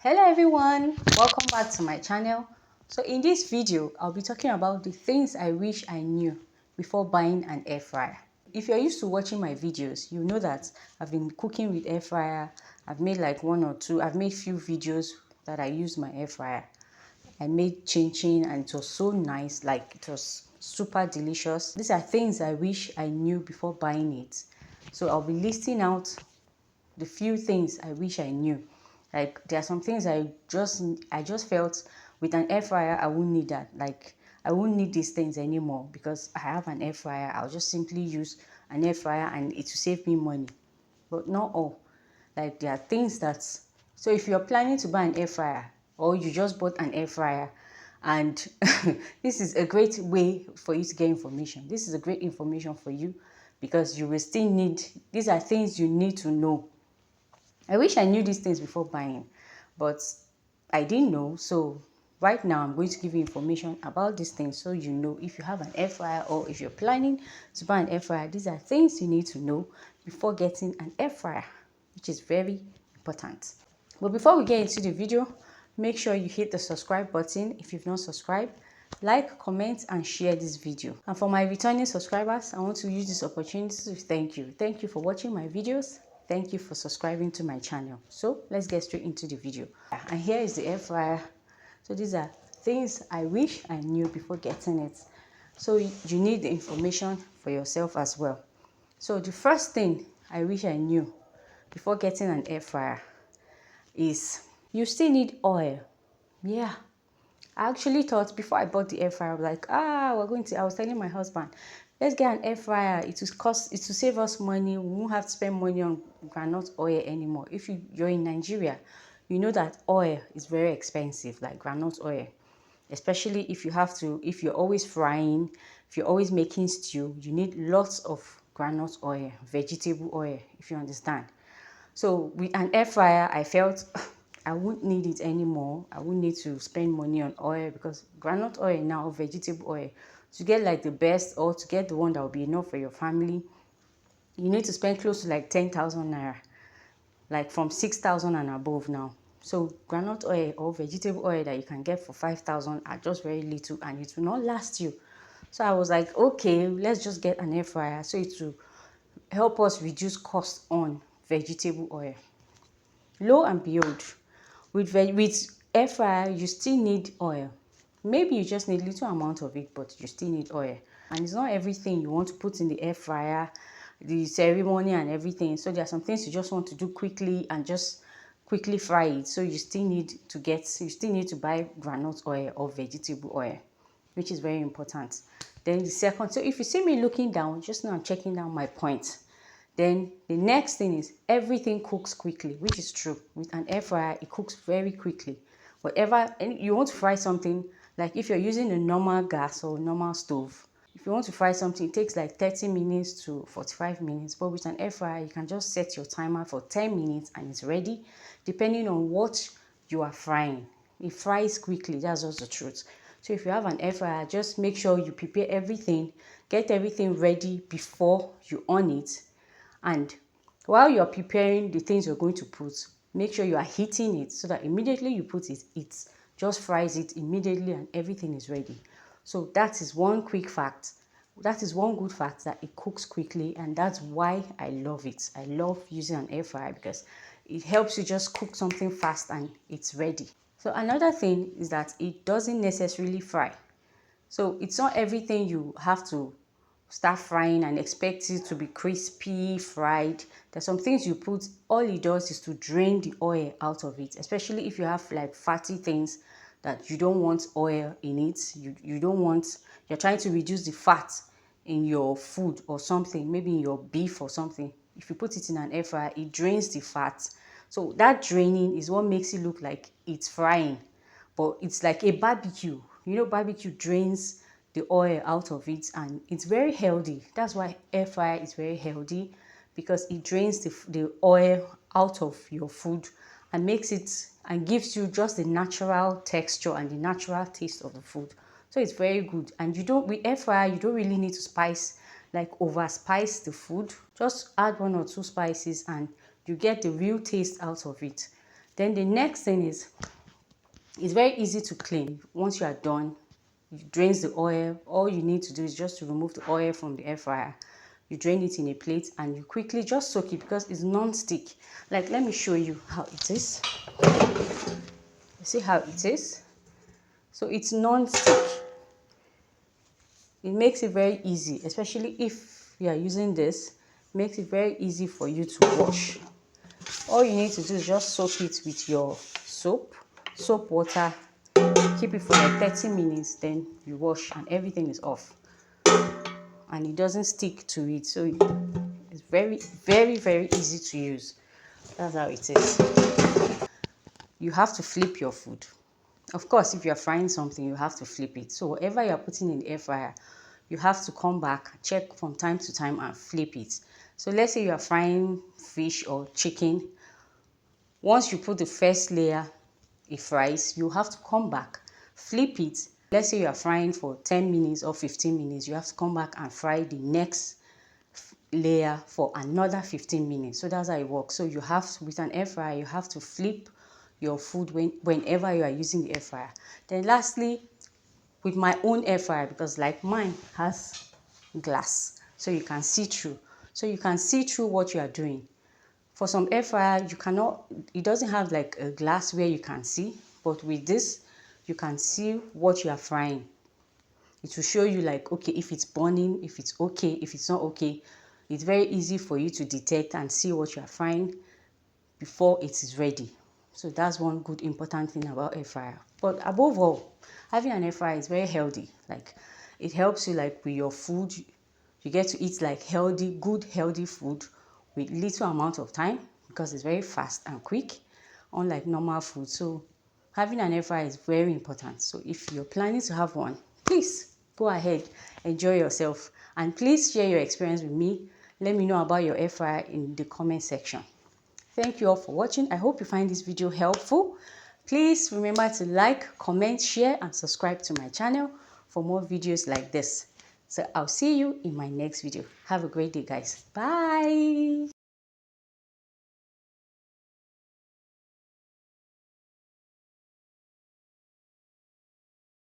Hello everyone, welcome back to my channel. So in this video I'll be talking about the things I wish I knew before buying an air fryer. If you're used to watching my videos, you know that I've been cooking with air fryer. I've made like I've made few videos that I use my air fryer. I made chin chin and it was so nice, like it was super delicious. These are things I wish I knew before buying it. So I'll be listing out the few things I wish I knew. Like there are some things I just felt with an air fryer I won't need that. Like I won't need these things anymore because I have an air fryer. I'll just simply use an air fryer and it will save me money. But not all. Like there are things that, so if you're planning to buy an air fryer or you just bought an air fryer and this is a great way for you to get information. This is a great information for you because you will still need, these are things you need to know. I wish I knew these things before buying, but I didn't know. So right now I'm going to give you information about these things so you know if you have an air fryer or if you're planning to buy an air fryer. These are things you need to know before getting an air fryer, which is very important. But before we get into the video, make sure you hit the subscribe button if you've not subscribed. Like, comment and share this video. And for my returning subscribers, I want to use this opportunity to thank you. Thank you for watching my videos. Thank you for subscribing to my channel. So let's get straight into the video. And here is the air fryer. So these are things I wish I knew before getting it. So you need the information for yourself as well. So the first thing I wish I knew before getting an air fryer is you still need oil. Yeah. I actually thought before I bought the air fryer, I was like, I was telling my husband, let's get an air fryer. It will save us money. We won't have to spend money on groundnut oil anymore. If you're in Nigeria, you know that oil is very expensive, like groundnut oil. Especially if you're always frying, if you're always making stew, you need lots of groundnut oil, vegetable oil, if you understand. So with an air fryer, I felt I wouldn't need it anymore. I wouldn't need to spend money on oil because groundnut oil now, vegetable oil, to get like the best or to get the one that will be enough for your family, you need to spend close to like 10,000 naira, like from 6,000 and above now. So groundnut oil or vegetable oil that you can get for 5,000 are just very little and it will not last you. So I was like, okay, let's just get an air fryer so it will help us reduce cost on vegetable oil. Lo and behold, with air fryer you still need oil. Maybe you just need little amount of it, but you still need oil. And it's not everything you want to put in the air fryer, the ceremony and everything. So there are some things you just want to do quickly and just quickly fry it. So you still need to buy groundnut oil or vegetable oil, which is very important. Then the second, so if you see me looking down, just now I'm checking down my point. Then the next thing is everything cooks quickly, which is true. With an air fryer, it cooks very quickly. Whatever, and you want to fry something, like if you're using a normal gas or normal stove, if you want to fry something, it takes like 30 minutes to 45 minutes. But with an air fryer, you can just set your timer for 10 minutes and it's ready, depending on what you are frying. It fries quickly, that's just the truth. So if you have an air fryer, just make sure you prepare everything, get everything ready before you on it. And while you're preparing the things you're going to put, make sure you are heating it so that immediately you put it, it just fries it immediately and everything is ready. So that is one quick fact. That is one good fact, that it cooks quickly, and that's why I love it. I love using an air fryer because it helps you just cook something fast and it's ready. So another thing is that it doesn't necessarily fry. So it's not everything you have to start frying and expect it to be crispy fried. There's some things you put, all it does is to drain the oil out of it, especially if you have like fatty things that you don't want oil in it. You're trying to reduce the fat in your food or something, maybe in your beef or something. If you put it in an air fryer, it drains the fat. So that draining is what makes it look like it's frying, but it's like a barbecue. You know, barbecue drains the oil out of it and it's very healthy. That's why air fryer is very healthy, because it drains the oil out of your food and makes it and gives you just the natural texture and the natural taste of the food. So it's very good. And you don't, with air fryer, you don't really need to spice, like over spice the food. Just add 1 or 2 spices and you get the real taste out of it. Then the next thing is, it's very easy to clean. Once you are done, you drain the oil. All you need to do is just to remove the oil from the air fryer. You drain it in a plate and you quickly just soak it because it's non-stick. Like, let me show you how it is. You see how it is? So it's non-stick. It makes it very easy, especially if you are using this. It makes it very easy for you to wash. All you need to do is just soak it with your soap water. Keep it for like 30 minutes, then you wash and everything is off. And it doesn't stick to it. So it's very, very, very easy to use. That's how it is. You have to flip your food. Of course, if you're frying something, you have to flip it. So whatever you're putting in the air fryer, you have to come back, check from time to time and flip it. So let's say you are frying fish or chicken. Once you put the first layer, it fries, you have to come back, flip it. Let's say you are frying for 10 minutes or 15 minutes, you have to come back and fry the next layer for another 15 minutes. So that's how it works. So you have to, with an air fryer, you have to flip your food whenever you are using the air fryer. Then lastly, with my own air fryer, because like mine has glass, so you can see through. So you can see through what you are doing. For some air fryer, you cannot, it doesn't have like a glass where you can see, but with this, you can see what you are frying. It will show you like, okay, if it's burning, if it's okay, if it's not okay. It's very easy for you to detect and see what you are frying before it is ready. So that's one good important thing about air fryer. But above all, having an air fryer is very healthy. Like, it helps you like with your food. You get to eat like healthy, good healthy food with little amount of time because it's very fast and quick, unlike normal food. So having an air fryer is very important. So if you're planning to have one, please go ahead, enjoy yourself, and please share your experience with me. Let me know about your air fryer in the comment section. Thank you all for watching. I hope you find this video helpful. Please remember to like, comment, share, and subscribe to my channel for more videos like this. So I'll see you in my next video. Have a great day, guys. Bye.